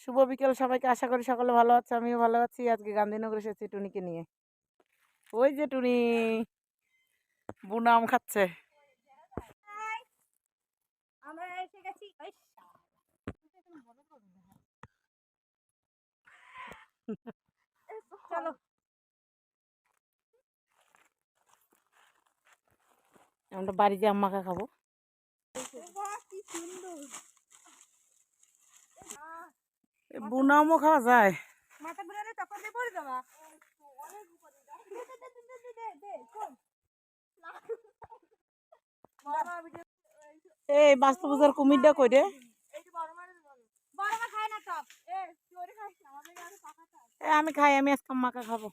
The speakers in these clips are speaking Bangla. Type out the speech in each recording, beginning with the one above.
শুভ বিকেল সবাইকে, আশা করি সকলে ভালো আছে, আমিও ভালো আছি। আজকে গান্ধীনগর এসেছি টুনিকে নিয়ে। ওই যে টুনি বুনা আম খাচ্ছে। আমরা বাড়িতে আম মাখা খাবো। বুনা আমও খাওয়া যায়। এই বাস্তু পূজার কুমিরটা কই রে? আমি খাই, আমি আজকে আম মাখা খাবো।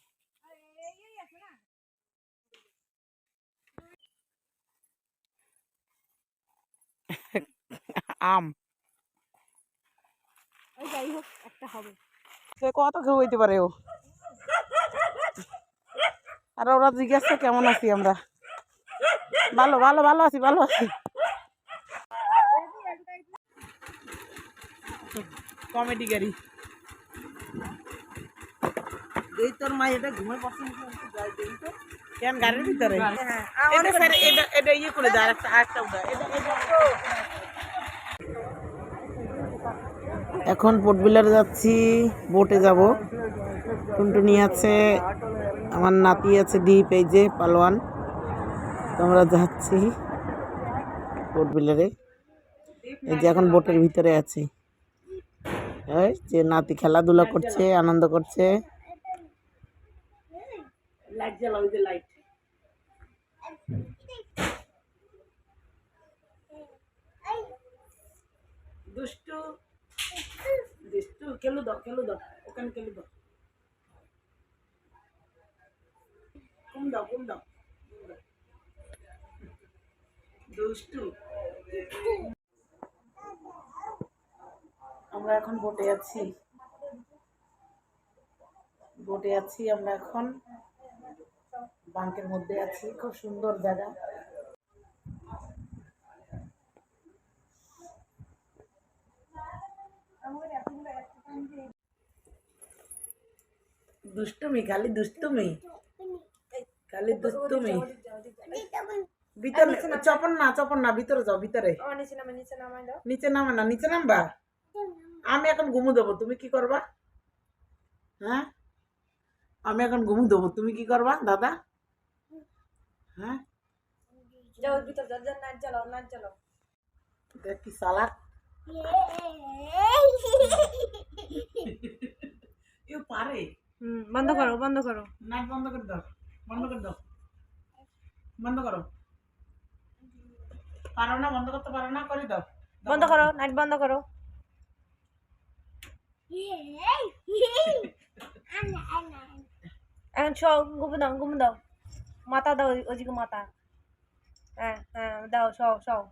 আম যাই হোক একটা হবে, সে কত কেউ হইতে পারে ও। আর ওরা জিজ্ঞাসা কেমন আছি আমরা। ভালো ভালো ভালো আছি, ভালো আছি। কমেডি গাড়ি এই তোর মা এটা ঘুমে পছন্দ কেন গাড়ির ভিতরে এটা ইয়ে করে দেয় আরেকটা উঠা। এখন পোর্টবিলারে যাচ্ছি, বোটে যাব। টুনটুনি আছে, আমার নাতি আছে দ্বীপ, এই যে পালোয়ান। তোমরা যাচ্ছি পোর্টবিলারে, এই যে এখন বোটের ভিতরে আছি। এই যে নাতি খেলাধুলা করছে, আনন্দ করছে। লাইট জ্বালাও, ওই যে লাইট। দুষ্টু দুষ্টু খেলু দাও, খেলু দাও, ওখানে খেলু দাও। কম দাও, কম দাও, দুষ্টু। আমরা এখন বোটে আছি, বোটে আছি আমরা এখন, বাঙ্কের মধ্যে আছি। খুব সুন্দর জায়গা। দুষ্টুমি, খালি দুষ্টুমি, খালি দুষ্টুমি। ভিতরে চপন না, চপন না, ভিতরে যাও, ভিতরে। নিচে নামে না, নিচে নামবা। আমি এখন ঘুমু দেবো, তুমি কি করবা? হ্যাঁ, আমি এখন ঘুমু দেবো, তুমি কি করবা দাদা? হ্যাঁ, দেখ কি চালাক। এও পারে। বন্ধ করো, বন্ধ করো, নাচ বন্ধ করে দাও, বন্ধ করে দাও, বন্ধ করো। পারো না, বন্ধ করতে পারো না, করে দাও। বন্ধ করো, নাইট বন্ধ করো। এখন সব ঘুমে দাও, ঘুমে দাও, মাথা দাও ওইদিকে মাথা। হ্যাঁ হ্যাঁ দাও, সব সব।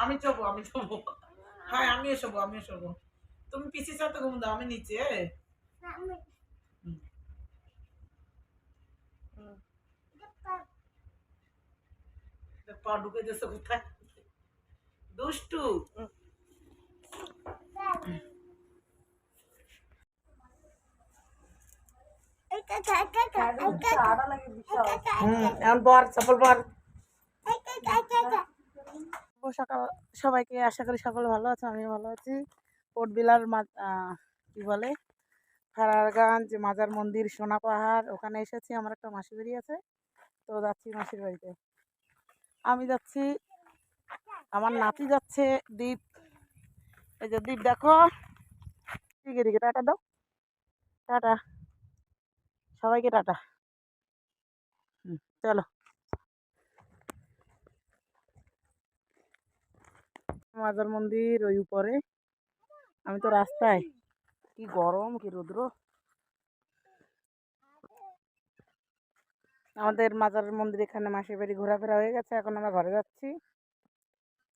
আমি চোবো, আমি চোবো। হ্যাঁ আমিও শোবো, আমিও শোবো। তুমি পিসির সাথে ঘুম দাও, আমি নিচে। পা ঢুকে যাচ্ছে কোথায়, দুষ্টু। এখন পর চপল পর। সকাল সবাইকে, আশা করি সকলে ভালো আছে, আমিও ভালো আছি। পোর্টবিলার কি বলে ফারারগঞ্জ মাজার মন্দির, সোনা পাহাড়, ওখানে এসেছি। আমার একটা মাসির বাড়ি আছে, তো যাচ্ছি মাসির বাড়িতে। আমি যাচ্ছি, আমার নাতি যাচ্ছে, দ্বীপ। এই যে দ্বীপ, দেখো দিকে দিকে টাটা দাও, টাটা সবাইকে, টাটা। চলো, মাজার মন্দির ওই উপরে, আমি তো রাস্তায়। কি গরম, কি রৌদ্র। আমাদের মাজার মন্দির এখানে মাসির বাড়ি ঘোরাফেরা হয়ে গেছে, এখন আমরা ঘরে যাচ্ছি,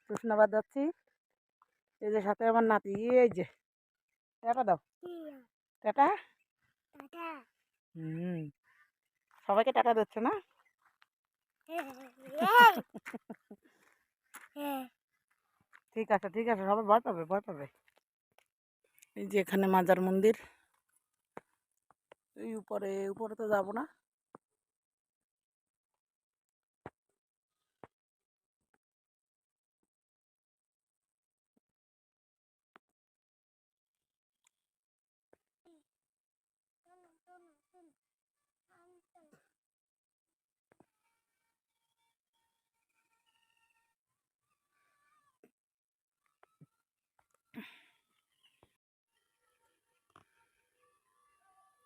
কৃষ্ণাবাদ যাচ্ছি। এই যে সাথে আমার নাতি, এই যে টাটা দাও, টাটা। সবাইকে টাটা দিচ্ছে না? ঠিক আছে ঠিক আছে, সবাই ভয় পাবে, ভয় পাবে। এই যে এখানে মাজার মন্দির। এই উপরে উপরে তো যাবো না।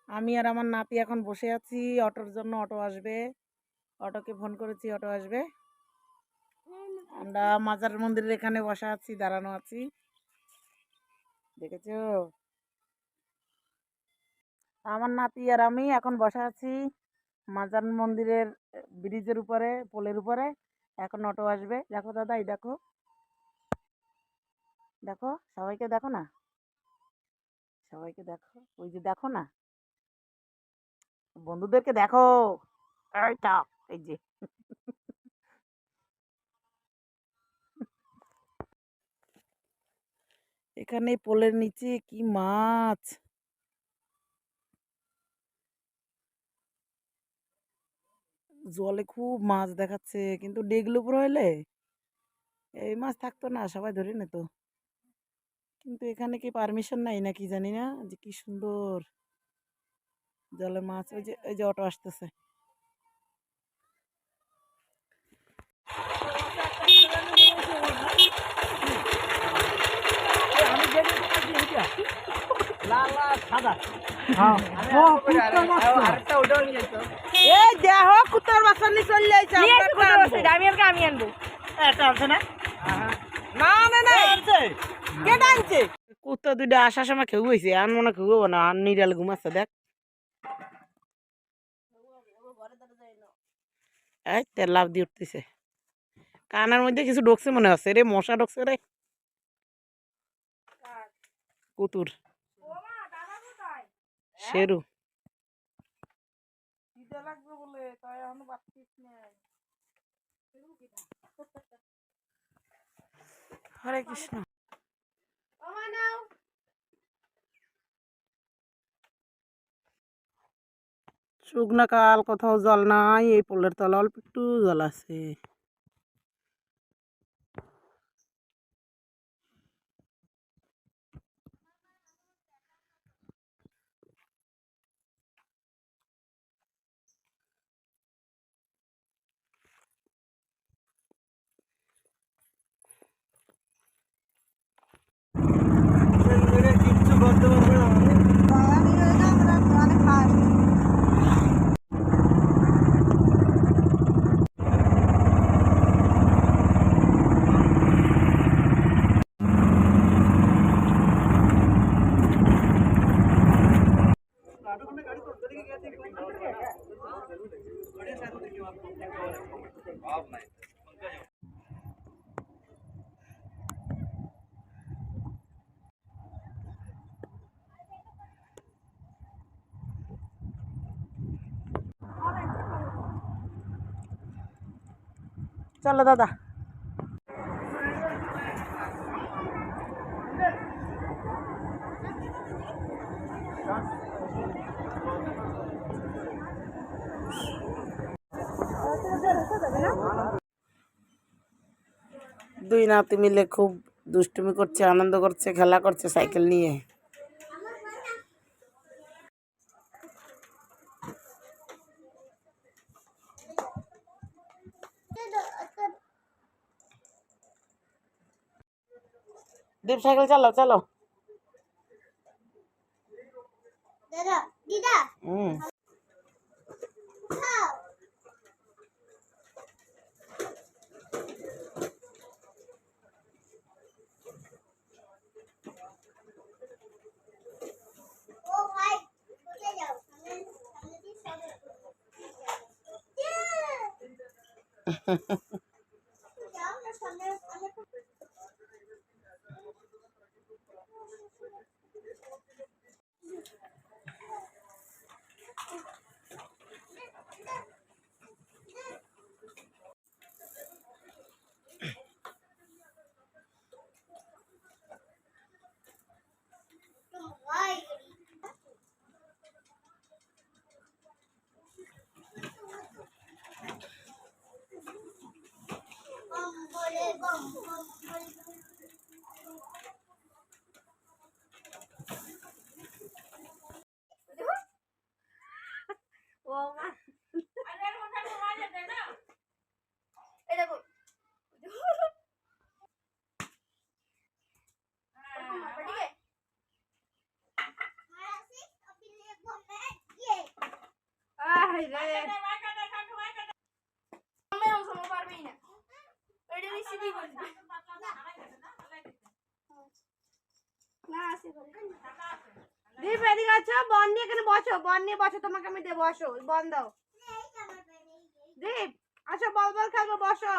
আমি আর আমার নাতি এখন বসে আছি, অটোর জন্য। অটো আসবে, অটোকে ফোন করেছি, অটো আসবে। আমরা মাজার মন্দিরের এখানে বসা আছি, দাঁড়ানো আছি, দেখেছো? আমার নাতি আর আমি এখন বসা আছি মাজার মন্দিরের ব্রিজের উপরে, পোলের উপরে। এখন অটো আসবে। দেখো দাদা, এই দেখো, দেখো সবাইকে দেখো না, সবাইকে দেখো, ওই যে দেখো না, বন্ধুদেরকে দেখো। এইটা, এই যে এখানে পোলের নিচে কি মাছ! জলে খুব মাছ দেখাচ্ছে, কিন্তু ডেগলো উপর হইলে এই মাছ থাকতো না, সবাই ধরে নিত। কিন্তু এখানে কি পারমিশন নাই নাকি জানি না, যে কি সুন্দর জলে মাছ। ওই যে, ওই যে অটো আসতেছে। এই দেখো কুত্তার বাচ্চা নিয়ে চলে যাইছে। আমি আনবো। না না না, কে ডাকছে? কুত্তা দুইটা আসার সময় খেউ হয়েছে, আর মনে খেউ না, আর নিরাল ঘুমাচ্ছে। দেখ, এই তেল লাভ দিয়ে উঠতেছে। কানের মধ্যে কিছু ঢুকছে মনে হচ্ছে রে, মশা ঢুকছে রে। কুতুর শেরু লাগবে বলে তাই এখনো বাচ্চিস না। হরে কৃষ্ণ। শুকনা কাল, কোথাও জল নাই। এই পোলের তলা অল্প একটু জল আছে। কিচ্ছু করতে পারবে না। চলো দাদা। দুই নাতি মিলে খুব দুষ্টুমি করছে, আনন্দ করছে, খেলা করছে সাইকেল নিয়ে। দীপ সাইকেল চালাও, চালো। হুম। দীপ এদিকে আছো, বন নিয়ে এখানে বসো, বন নিয়ে বসো, তোমাকে আমি দেবো, আসো বন দাও। দীপ আসো, বল বল খেলবো, বসো।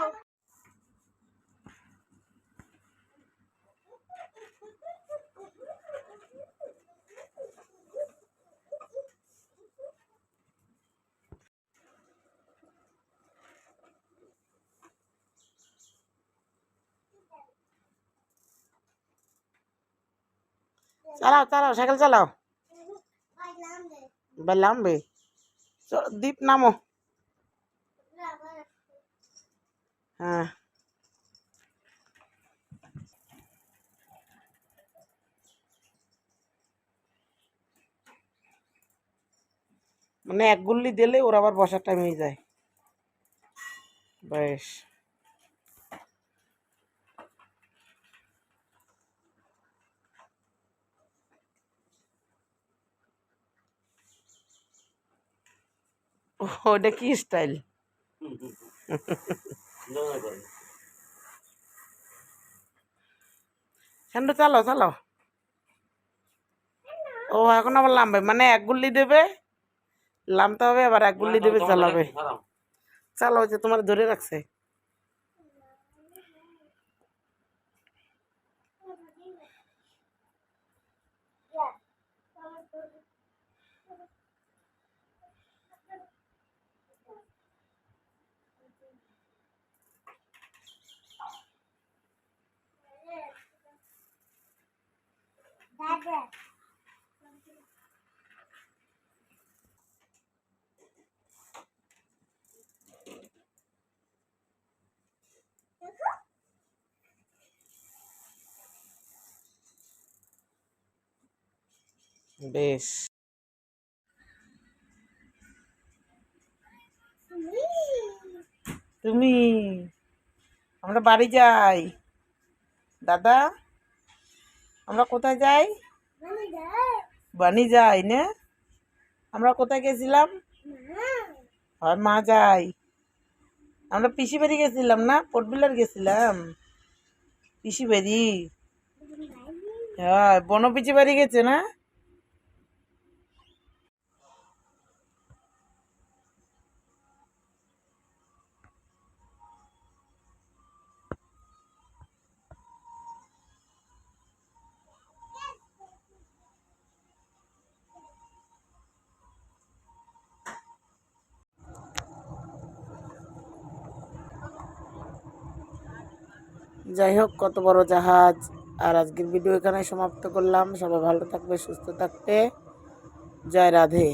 চালাও চালাও, সাইকেল চালাও। নামবে। দীপ নামো। হ্যাঁ, মানে এক গুল্লি দিলে ওর আবার বসার টাইম হয়ে যায়। বেশ, ওটা কি স্টাইল? সান্ডু চালাও চালাও। ও এখন আবার লামবে, মানে এক গুল্লি দেবে, লামতে হবে, আবার এক গুল্লি দেবে, চালাবে। চালাও, যে তোমার ধরে রাখছে। বেশ, তুমি, আমরা বাড়ি যাই দাদা। আমরা কোথায় যাই? বানি যাই না? আমরা কোথায় গেছিলাম? হয় মা যাই। আমরা পিসি বাড়ি গেছিলাম না, পোর্টবিলার গেছিলাম। পিসি বাড়ি, হ্যাঁ, বনপিসি বাড়ি গেছে না? যাই হোক, কত বড় জাহাজ। আর আজকের ভিডিও এখানে সমাপ্ত করলাম। সবাই ভালো থাকবে, সুস্থ থাকবে। জয় রাধে।